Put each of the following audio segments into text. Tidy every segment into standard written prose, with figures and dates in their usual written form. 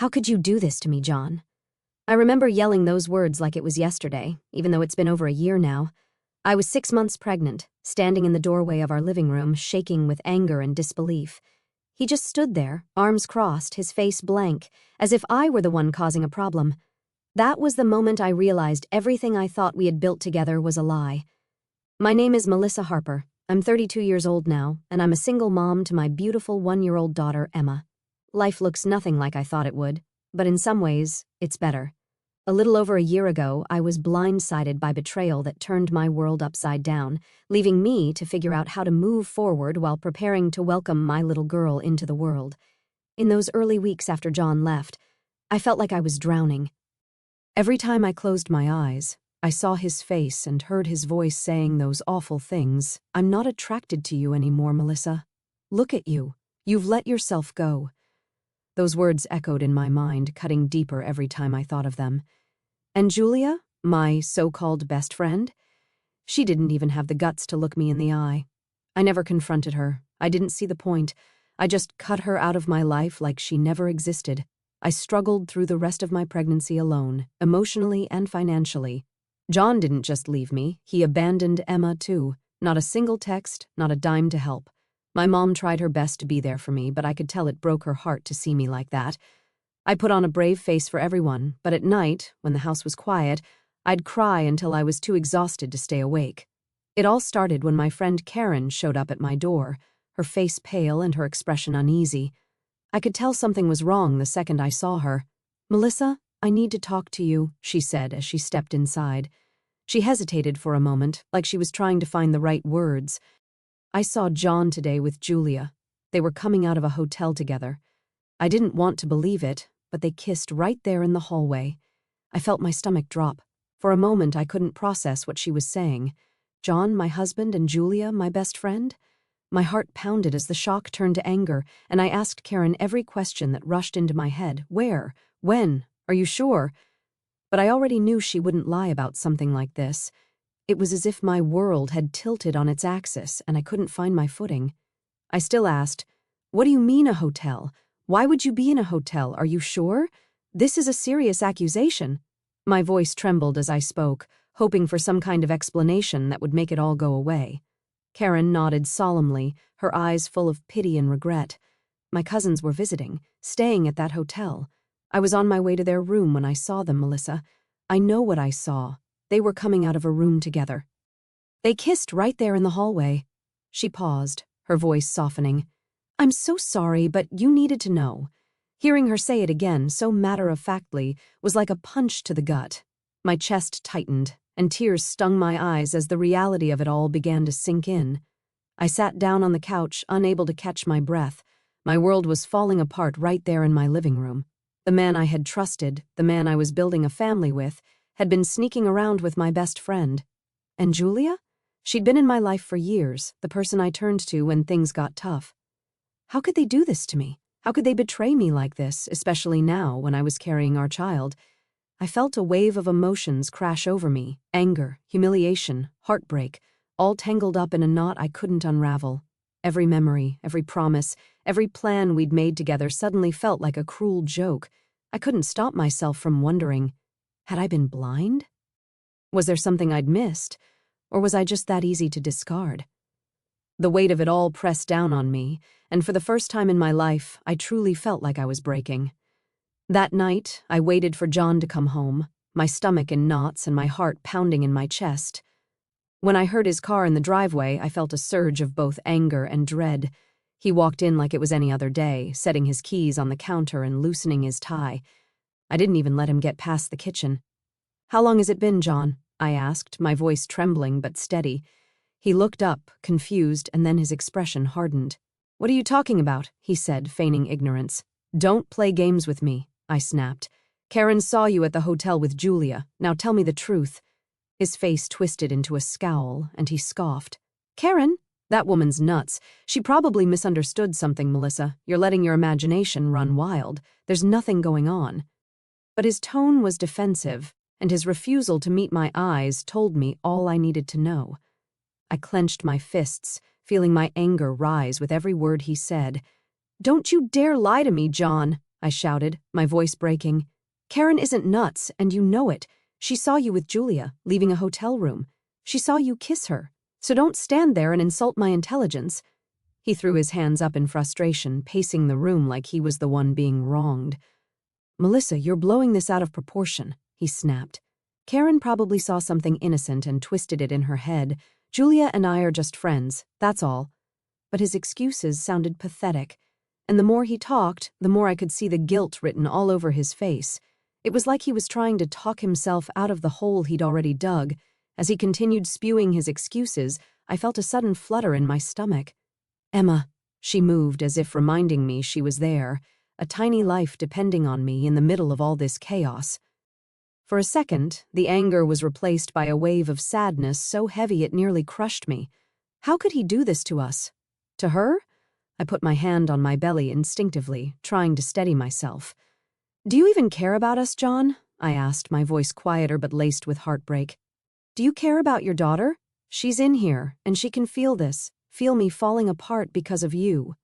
How could you do this to me, John? I remember yelling those words like it was yesterday, even though it's been over a year now. I was 6 months pregnant, standing in the doorway of our living room, shaking with anger and disbelief. He just stood there, arms crossed, his face blank, as if I were the one causing a problem. That was the moment I realized everything I thought we had built together was a lie. My name is Melissa Harper. I'm 32 years old now, and I'm a single mom to my beautiful 1-year-old daughter, Emma. Life looks nothing like I thought it would, but in some ways, it's better. A little over a year ago, I was blindsided by betrayal that turned my world upside down, leaving me to figure out how to move forward while preparing to welcome my little girl into the world. In those early weeks after John left, I felt like I was drowning. Every time I closed my eyes, I saw his face and heard his voice saying those awful things. "I'm not attracted to you anymore, Melissa. Look at you. You've let yourself go." Those words echoed in my mind, cutting deeper every time I thought of them. And Julia, my so-called best friend? She didn't even have the guts to look me in the eye. I never confronted her. I didn't see the point. I just cut her out of my life like she never existed. I struggled through the rest of my pregnancy alone, emotionally and financially. John didn't just leave me, he abandoned Emma too. Not a single text, not a dime to help. My mom tried her best to be there for me, but I could tell it broke her heart to see me like that. I put on a brave face for everyone, but at night, when the house was quiet, I'd cry until I was too exhausted to stay awake. It all started when my friend Karen showed up at my door, her face pale and her expression uneasy. I could tell something was wrong the second I saw her. "Melissa, I need to talk to you," she said as she stepped inside. She hesitated for a moment, like she was trying to find the right words. "I saw John today with Julia. They were coming out of a hotel together. I didn't want to believe it, but they kissed right there in the hallway." I felt my stomach drop. For a moment, I couldn't process what she was saying. John, my husband, and Julia, my best friend? My heart pounded as the shock turned to anger, and I asked Karen every question that rushed into my head. Where? When? Are you sure? But I already knew she wouldn't lie about something like this. It was as if my world had tilted on its axis, and I couldn't find my footing. I still asked, "What do you mean a hotel? Why would you be in a hotel? Are you sure? This is a serious accusation." My voice trembled as I spoke, hoping for some kind of explanation that would make it all go away. Karen nodded solemnly, her eyes full of pity and regret. "My cousins were visiting, staying at that hotel. I was on my way to their room when I saw them, Melissa. I know what I saw. They were coming out of a room together. They kissed right there in the hallway." She paused, her voice softening. "I'm so sorry, but you needed to know." Hearing her say it again, so matter-of-factly, was like a punch to the gut. My chest tightened, and tears stung my eyes as the reality of it all began to sink in. I sat down on the couch, unable to catch my breath. My world was falling apart right there in my living room. The man I had trusted, the man I was building a family with, had been sneaking around with my best friend. And Julia? She'd been in my life for years, the person I turned to when things got tough. How could they do this to me? How could they betray me like this, especially now when I was carrying our child? I felt a wave of emotions crash over me, anger, humiliation, heartbreak, all tangled up in a knot I couldn't unravel. Every memory, every promise, every plan we'd made together suddenly felt like a cruel joke. I couldn't stop myself from wondering, had I been blind? Was there something I'd missed, or was I just that easy to discard? The weight of it all pressed down on me, and for the first time in my life, I truly felt like I was breaking. That night, I waited for John to come home, my stomach in knots and my heart pounding in my chest. When I heard his car in the driveway, I felt a surge of both anger and dread. He walked in like it was any other day, setting his keys on the counter and loosening his tie. I didn't even let him get past the kitchen. "How long has it been, John?" I asked, my voice trembling but steady. He looked up, confused, and then his expression hardened. "What are you talking about?" he said, feigning ignorance. "Don't play games with me," I snapped. "Karen saw you at the hotel with Julia. Now tell me the truth." His face twisted into a scowl, and he scoffed. "Karen? That woman's nuts. She probably misunderstood something, Melissa. You're letting your imagination run wild. There's nothing going on." But his tone was defensive, and his refusal to meet my eyes told me all I needed to know. I clenched my fists, feeling my anger rise with every word he said. "Don't you dare lie to me, John," I shouted, my voice breaking. Karen isn't nuts, and you know it. She saw you with Julia, leaving a hotel room. She saw you kiss her. So don't stand there and insult my intelligence. He threw his hands up in frustration, pacing the room like he was the one being wronged. Melissa, you're blowing this out of proportion, he snapped. Karen probably saw something innocent and twisted it in her head. Julia and I are just friends, that's all. But his excuses sounded pathetic, and the more he talked, the more I could see the guilt written all over his face. It was like he was trying to talk himself out of the hole he'd already dug. As he continued spewing his excuses, I felt a sudden flutter in my stomach. Emma, she moved as if reminding me she was there, a tiny life depending on me in the middle of all this chaos. For a second, the anger was replaced by a wave of sadness so heavy it nearly crushed me. How could he do this to us? To her? I put my hand on my belly instinctively, trying to steady myself. Do you even care about us, John? I asked, my voice quieter but laced with heartbreak. Do you care about your daughter? She's in here, and she can feel this, feel me falling apart because of you.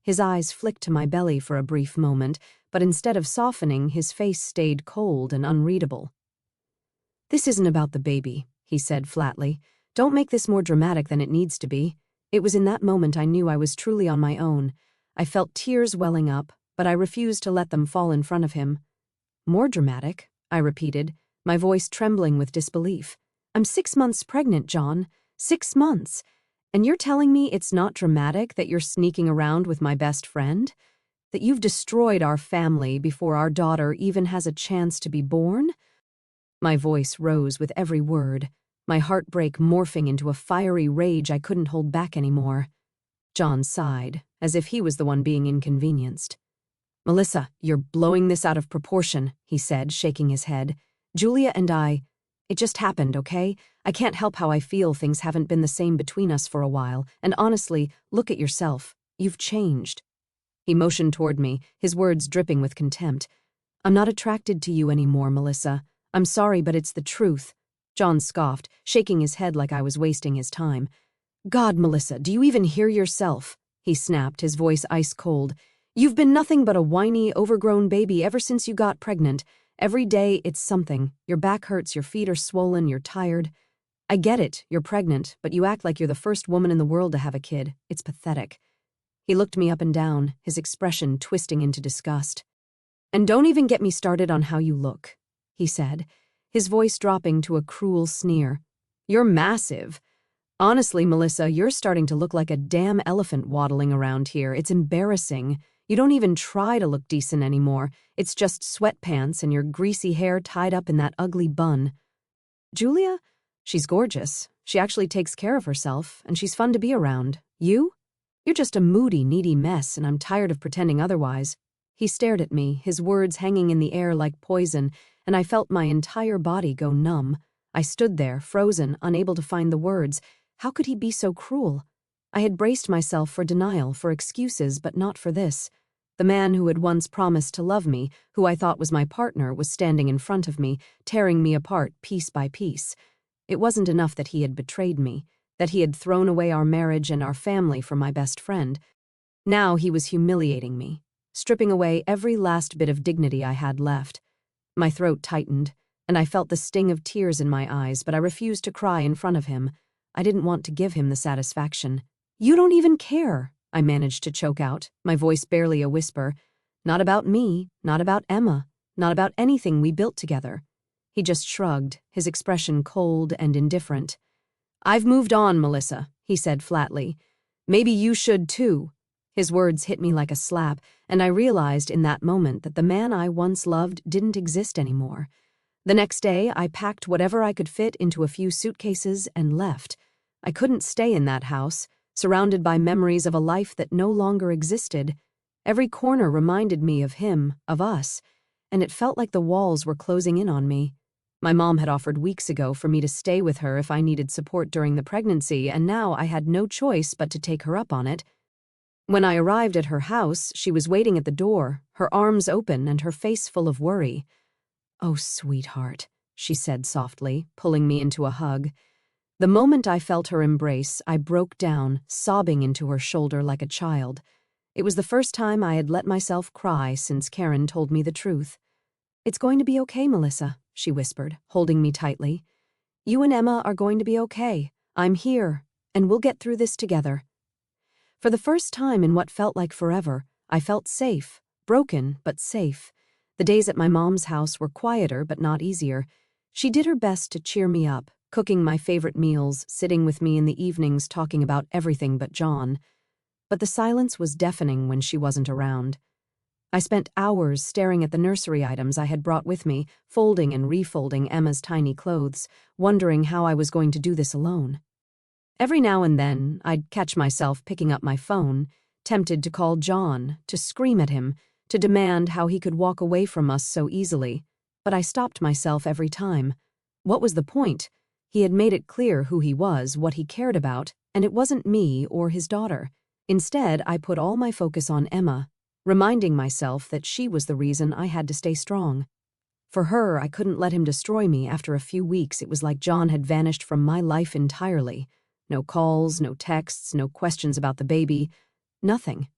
His eyes flicked to my belly for a brief moment, but instead of softening, his face stayed cold and unreadable. This isn't about the baby, he said flatly. Don't make this more dramatic than it needs to be. It was in that moment I knew I was truly on my own. I felt tears welling up, but I refused to let them fall in front of him. More dramatic, I repeated, my voice trembling with disbelief. I'm 6 months pregnant, John. 6 months. And you're telling me it's not dramatic that you're sneaking around with my best friend? That you've destroyed our family before our daughter even has a chance to be born? My voice rose with every word, my heartbreak morphing into a fiery rage I couldn't hold back anymore. John sighed, as if he was the one being inconvenienced. Melissa, you're blowing this out of proportion, he said, shaking his head. Julia and I, it just happened, okay? I can't help how I feel things haven't been the same between us for a while, and honestly, look at yourself. You've changed. He motioned toward me, his words dripping with contempt. I'm not attracted to you anymore, Melissa. I'm sorry, but it's the truth. John scoffed, shaking his head like I was wasting his time. God, Melissa, do you even hear yourself? He snapped, his voice ice cold. You've been nothing but a whiny, overgrown baby ever since you got pregnant. Every day, it's something. Your back hurts, your feet are swollen, you're tired. I get it, you're pregnant, but you act like you're the first woman in the world to have a kid. It's pathetic. He looked me up and down, his expression twisting into disgust. And don't even get me started on how you look, he said, his voice dropping to a cruel sneer. You're massive. Honestly, Melissa, you're starting to look like a damn elephant waddling around here. It's embarrassing. You don't even try to look decent anymore. It's just sweatpants and your greasy hair tied up in that ugly bun. Julia? She's gorgeous. She actually takes care of herself, and she's fun to be around. You? You're just a moody, needy mess, and I'm tired of pretending otherwise. He stared at me, his words hanging in the air like poison, and I felt my entire body go numb. I stood there, frozen, unable to find the words. How could he be so cruel? I had braced myself for denial, for excuses, but not for this. The man who had once promised to love me, who I thought was my partner, was standing in front of me, tearing me apart piece by piece. It wasn't enough that he had betrayed me, that he had thrown away our marriage and our family for my best friend. Now he was humiliating me, stripping away every last bit of dignity I had left. My throat tightened, and I felt the sting of tears in my eyes, but I refused to cry in front of him. I didn't want to give him the satisfaction. You don't even care, I managed to choke out, my voice barely a whisper. Not about me, not about Emma, not about anything we built together. He just shrugged, his expression cold and indifferent. I've moved on, Melissa, he said flatly. Maybe you should too. His words hit me like a slap, and I realized in that moment that the man I once loved didn't exist anymore. The next day, I packed whatever I could fit into a few suitcases and left. I couldn't stay in that house, surrounded by memories of a life that no longer existed. Every corner reminded me of him, of us, and it felt like the walls were closing in on me. My mom had offered weeks ago for me to stay with her if I needed support during the pregnancy, and now I had no choice but to take her up on it. When I arrived at her house, she was waiting at the door, her arms open and her face full of worry. Oh, sweetheart, she said softly, pulling me into a hug. The moment I felt her embrace, I broke down, sobbing into her shoulder like a child. It was the first time I had let myself cry since Karen told me the truth. "It's going to be okay, Melissa," she whispered, holding me tightly. "You and Emma are going to be okay. I'm here, and we'll get through this together." For the first time in what felt like forever, I felt safe, broken but safe. The days at my mom's house were quieter but not easier. She did her best to cheer me up, cooking my favorite meals, sitting with me in the evenings talking about everything but John. But the silence was deafening when she wasn't around. I spent hours staring at the nursery items I had brought with me, folding and refolding Emma's tiny clothes, wondering how I was going to do this alone. Every now and then, I'd catch myself picking up my phone, tempted to call John, to scream at him, to demand how he could walk away from us so easily. But I stopped myself every time. What was the point? He had made it clear who he was, what he cared about, and it wasn't me or his daughter. Instead, I put all my focus on Emma, reminding myself that she was the reason I had to stay strong. For her, I couldn't let him destroy me. After a few weeks, it was like John had vanished from my life entirely. No calls, no texts, no questions about the baby. Nothing.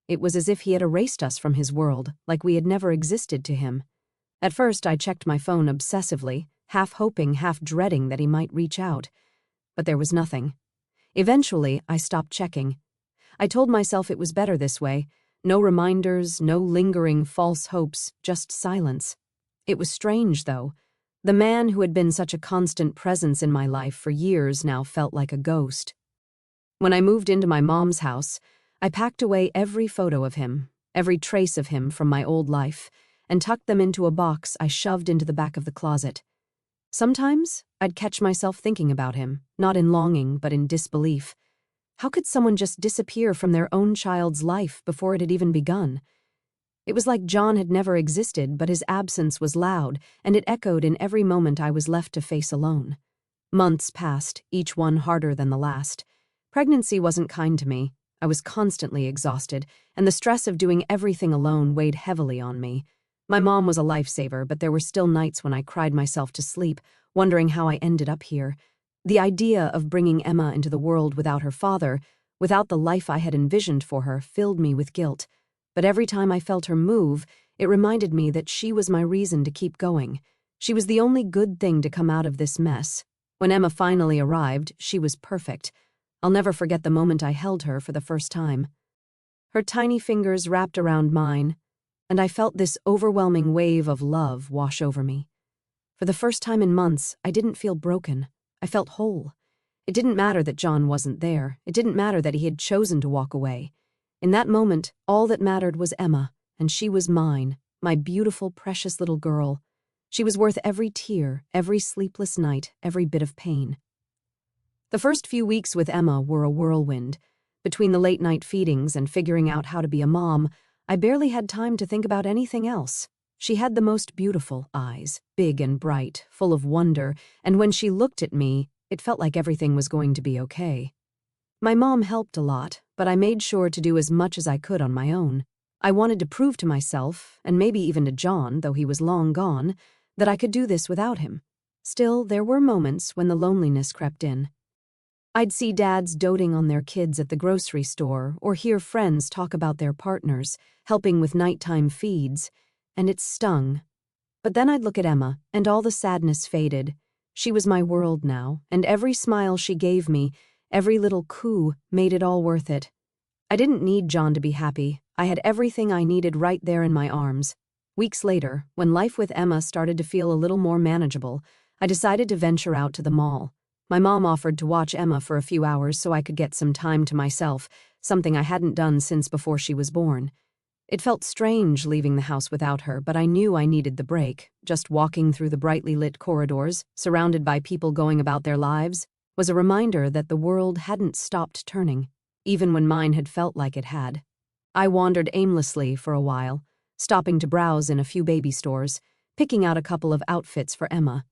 It was as if he had erased us from his world, like we had never existed to him. At first, I checked my phone obsessively, half hoping, half dreading that he might reach out. But there was nothing. Eventually, I stopped checking. I told myself it was better this way. No reminders, no lingering false hopes, just silence. It was strange, though. The man who had been such a constant presence in my life for years now felt like a ghost. When I moved into my mom's house, I packed away every photo of him, every trace of him from my old life, and tucked them into a box I shoved into the back of the closet. Sometimes, I'd catch myself thinking about him, not in longing but in disbelief. How could someone just disappear from their own child's life before it had even begun? It was like John had never existed, but his absence was loud, and it echoed in every moment I was left to face alone. Months passed, each one harder than the last. Pregnancy wasn't kind to me. I was constantly exhausted, and the stress of doing everything alone weighed heavily on me. My mom was a lifesaver, but there were still nights when I cried myself to sleep, wondering how I ended up here. The idea of bringing Emma into the world without her father, without the life I had envisioned for her, filled me with guilt. But every time I felt her move, it reminded me that she was my reason to keep going. She was the only good thing to come out of this mess. When Emma finally arrived, she was perfect. I'll never forget the moment I held her for the first time. Her tiny fingers wrapped around mine, and I felt this overwhelming wave of love wash over me. For the first time in months, I didn't feel broken. I felt whole. It didn't matter that John wasn't there. It didn't matter that he had chosen to walk away. In that moment, all that mattered was Emma, and she was mine, my beautiful, precious little girl. She was worth every tear, every sleepless night, every bit of pain. The first few weeks with Emma were a whirlwind. Between the late-night feedings and figuring out how to be a mom, I barely had time to think about anything else. She had the most beautiful eyes, big and bright, full of wonder, and when she looked at me, it felt like everything was going to be okay. My mom helped a lot, but I made sure to do as much as I could on my own. I wanted to prove to myself, and maybe even to John, though he was long gone, that I could do this without him. Still, there were moments when the loneliness crept in. I'd see dads doting on their kids at the grocery store or hear friends talk about their partners, helping with nighttime feeds, and it stung. But then I'd look at Emma, and all the sadness faded. She was my world now, and every smile she gave me, every little coo, made it all worth it. I didn't need John to be happy. I had everything I needed right there in my arms. Weeks later, when life with Emma started to feel a little more manageable, I decided to venture out to the mall. My mom offered to watch Emma for a few hours so I could get some time to myself, something I hadn't done since before she was born. It felt strange leaving the house without her, but I knew I needed the break. Just walking through the brightly lit corridors, surrounded by people going about their lives, was a reminder that the world hadn't stopped turning, even when mine had felt like it had. I wandered aimlessly for a while, stopping to browse in a few baby stores, picking out a couple of outfits for Emma.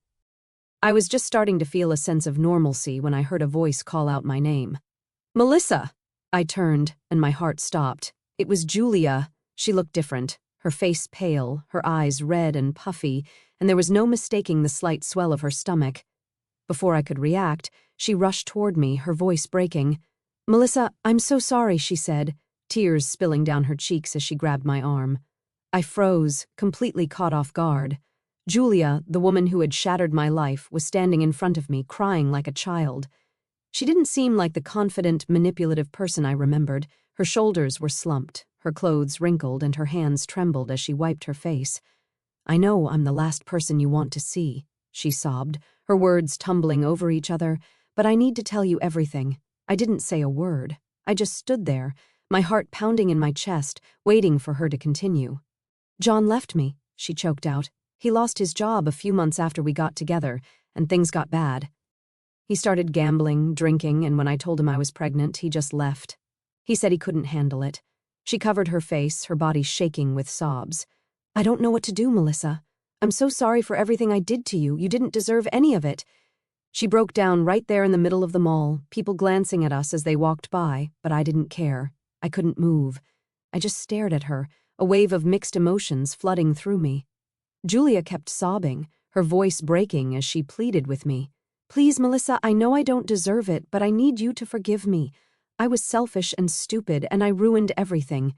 I was just starting to feel a sense of normalcy when I heard a voice call out my name. "Melissa!" I turned, and my heart stopped. It was Julia. She looked different, her face pale, her eyes red and puffy, and there was no mistaking the slight swell of her stomach. Before I could react, she rushed toward me, her voice breaking. "Melissa, I'm so sorry," she said. tears spilling down her cheeks as she grabbed my arm. I froze, completely caught off guard. Julia, the woman who had shattered my life, was standing in front of me, crying like a child. She didn't seem like the confident, manipulative person I remembered. Her shoulders were slumped, her clothes wrinkled, and her hands trembled as she wiped her face. "I know I'm the last person you want to see," she sobbed, her words tumbling over each other, "but I need to tell you everything." I didn't say a word. I just stood there, my heart pounding in my chest, waiting for her to continue. "John left me," she choked out. "He lost his job a few months after we got together, and things got bad. He started gambling, drinking, and when I told him I was pregnant, he just left. He said he couldn't handle it." She covered her face, her body shaking with sobs. "I don't know what to do, Melissa. I'm so sorry for everything I did to you. You didn't deserve any of it." She broke down right there in the middle of the mall, people glancing at us as they walked by, but I didn't care. I couldn't move. I just stared at her, a wave of mixed emotions flooding through me. Julia kept sobbing, her voice breaking as she pleaded with me. "Please, Melissa, I know I don't deserve it, but I need you to forgive me. I was selfish and stupid, and I ruined everything.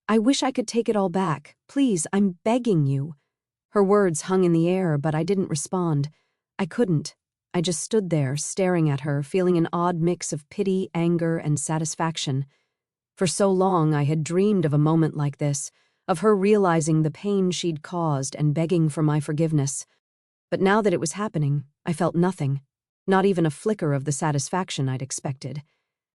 I wish I could take it all back. Please, I'm begging you." Her words hung in the air, but I didn't respond. I couldn't. I just stood there, staring at her, feeling an odd mix of pity, anger, and satisfaction. For so long I had dreamed of a moment like this, of her realizing the pain she'd caused and begging for my forgiveness. But now that it was happening, I felt nothing, not even a flicker of the satisfaction I'd expected.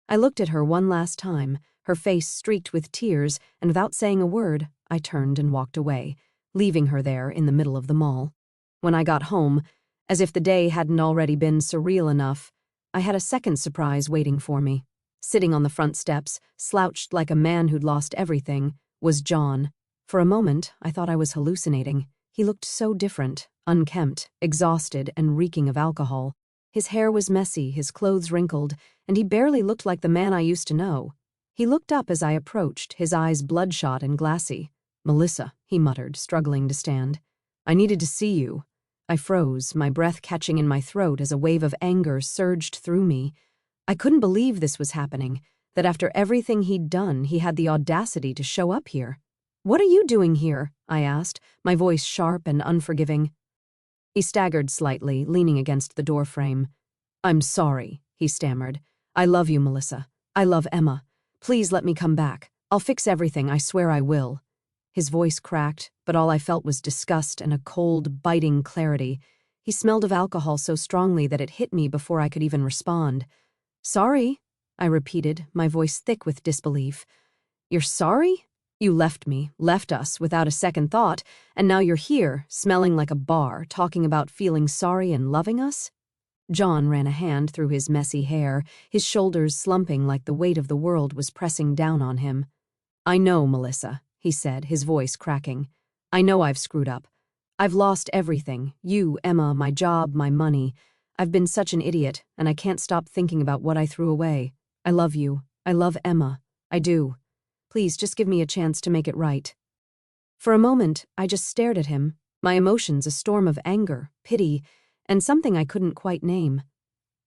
I looked at her one last time, her face streaked with tears, and without saying a word, I turned and walked away, leaving her there in the middle of the mall. When I got home, as if the day hadn't already been surreal enough, I had a second surprise waiting for me. Sitting on the front steps, slouched like a man who'd lost everything, was John. For a moment, I thought I was hallucinating. He looked so different, unkempt, exhausted, and reeking of alcohol. His hair was messy, his clothes wrinkled, and he barely looked like the man I used to know. He looked up as I approached, his eyes bloodshot and glassy. "Melissa," he muttered, struggling to stand. "I needed to see you." I froze, my breath catching in my throat as a wave of anger surged through me. I couldn't believe this was happening, that after everything he'd done, he had the audacity to show up here. "What are you doing here?" I asked, my voice sharp and unforgiving. He staggered slightly, leaning against the doorframe. "I'm sorry," he stammered. "I love you, Melissa. I love Emma. Please let me come back. I'll fix everything, I swear I will." His voice cracked, but all I felt was disgust and a cold, biting clarity. He smelled of alcohol so strongly that it hit me before I could even respond. "Sorry," I repeated, my voice thick with disbelief. "You're sorry? You left me, left us, without a second thought, and now you're here, smelling like a bar, talking about feeling sorry and loving us?" John ran a hand through his messy hair, his shoulders slumping like the weight of the world was pressing down on him. "I know, Melissa," he said, his voice cracking. "I know I've screwed up. I've lost everything, you, Emma, my job, my money. I've been such an idiot, and I can't stop thinking about what I threw away. I love you. I love Emma. I do. Please, just give me a chance to make it right." For a moment, I just stared at him, my emotions a storm of anger, pity, and something I couldn't quite name.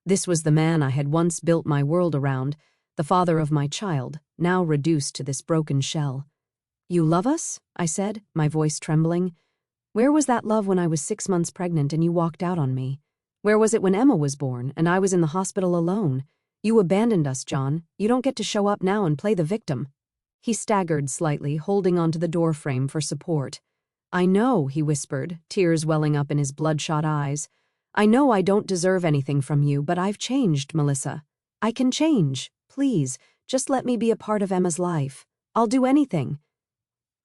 This was the man I had once built my world around, the father of my child, now reduced to this broken shell. "You love us?" I said, my voice trembling. "Where was that love when I was 6 months pregnant and you walked out on me? Where was it when Emma was born and I was in the hospital alone? You abandoned us, John. You don't get to show up now and play the victim." He staggered slightly, holding onto the doorframe for support. "I know," he whispered, tears welling up in his bloodshot eyes. "I know I don't deserve anything from you, but I've changed, Melissa. I can change. Please, just let me be a part of Emma's life. I'll do anything."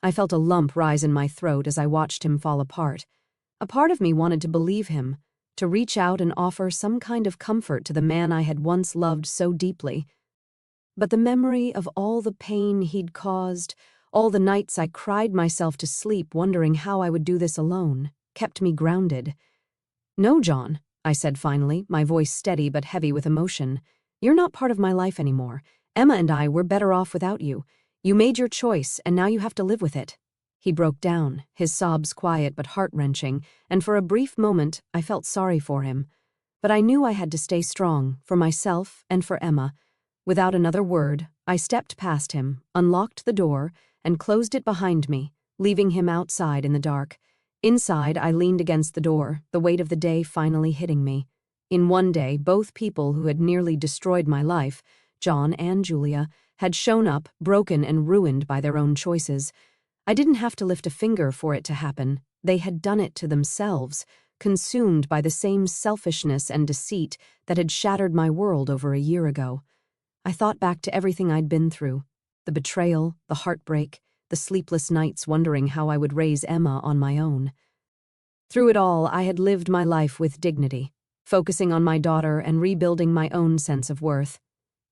I felt a lump rise in my throat as I watched him fall apart. A part of me wanted to believe him, to reach out and offer some kind of comfort to the man I had once loved so deeply. But the memory of all the pain he'd caused, all the nights I cried myself to sleep wondering how I would do this alone, kept me grounded. "No, John," I said finally, my voice steady but heavy with emotion. "You're not part of my life anymore. Emma and I were better off without you. You made your choice, and now you have to live with it." He broke down, his sobs quiet but heart-wrenching, and for a brief moment I felt sorry for him. But I knew I had to stay strong, for myself and for Emma. Without another word, I stepped past him, unlocked the door, and closed it behind me, leaving him outside in the dark. Inside, I leaned against the door, the weight of the day finally hitting me. In one day, both people who had nearly destroyed my life, John and Julia, had shown up, broken and ruined by their own choices. I didn't have to lift a finger for it to happen. They had done it to themselves, consumed by the same selfishness and deceit that had shattered my world over a year ago. I thought back to everything I'd been through, the betrayal, the heartbreak, the sleepless nights wondering how I would raise Emma on my own. Through it all, I had lived my life with dignity, focusing on my daughter and rebuilding my own sense of worth.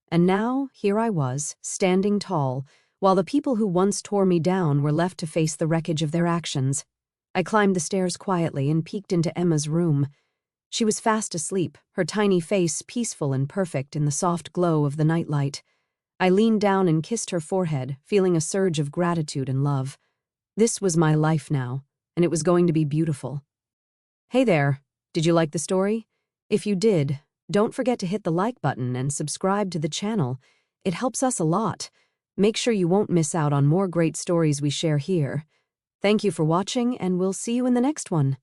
And now, here I was, standing tall, while the people who once tore me down were left to face the wreckage of their actions. I climbed the stairs quietly and peeked into Emma's room. She was fast asleep, her tiny face peaceful and perfect in the soft glow of the nightlight. I leaned down and kissed her forehead, feeling a surge of gratitude and love. This was my life now, and it was going to be beautiful. Hey there, did you like the story? If you did, don't forget to hit the like button and subscribe to the channel. It helps us a lot. Make sure you won't miss out on more great stories we share here. Thank you for watching, and we'll see you in the next one.